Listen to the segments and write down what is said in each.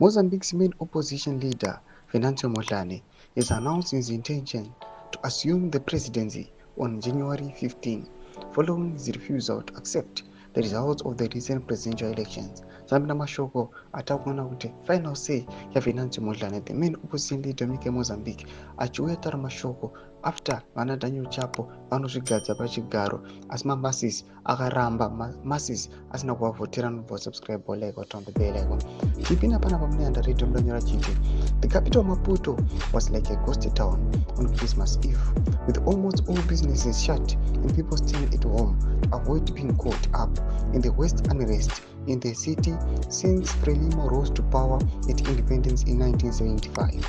Mozambique's main opposition leader, Venancio Mondlane, has announced his intention to assume the presidency on January 15, following his refusal to accept the results of the recent presidential elections. Zambina mashoko atakuona kuti final say ya Venancio Mondlane, the main opposition leader munyika Mozambique, achiuya taura mashoko after vana Daniel Chapo vanozvigadza pachigaro asi mamasses akaramba masses asina kuvavhotera subscribe like on the bell icon. Tipinda panapa munoenda radio mudanyora chiti the capital Maputo was like a ghost town on Christmas Eve, with almost all businesses shut and people staying at home to avoid being caught up in the worst unrest in the city since Frelimo rose to power at independence in 1975.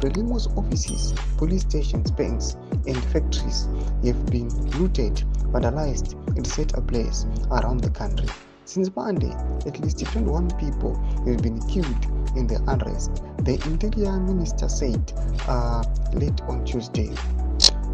Frelimo's offices, police stations, banks, and factories have been looted, vandalized, and set ablaze around the country. Since Monday, at least 21 people have been killed in the unrest, the Interior Minister said late on Tuesday.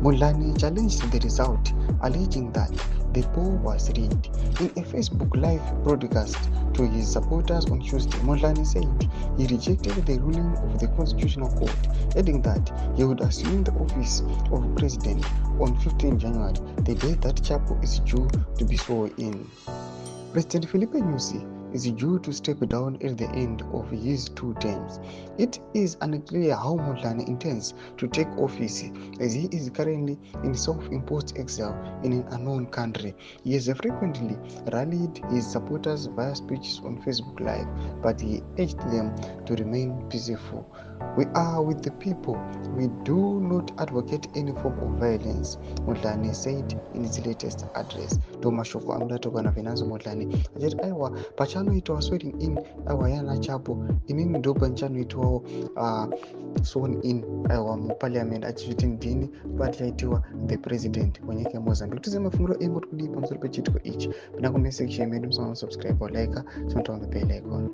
Mondlane challenged the result, alleging that the poll was rigged. In a Facebook Live broadcast to his supporters on Tuesday, Mondlane said he rejected the ruling of the Constitutional Court, adding that he would assume the office of president on 15 January, the day that Chapo is due to be sworn in. President Filipe Nyusi is due to step down at the end of his 2 terms. It is unclear how Mondlane intends to take office, as he is currently in self-imposed exile in an unknown country. He has frequently rallied his supporters via speeches on Facebook Live, but he urged them to remain peaceful. We are with the people. We do not advocate any form of violence, Mondlane said in his latest address. Tomashoko amudatoka na Venancio Mondlane achiti aiwa pachanoitwa swearing in aiwa yana Chapo inini ndo panchanoitwawo sworn in aiwa muparliament achiti ndini pachaitiwa the president wenyika yeMozambique. Tize mafungiro engo tikudi pamusoro pechitiko ichi. Pinda comment section medu, subscribe or like, turn on the bell icon.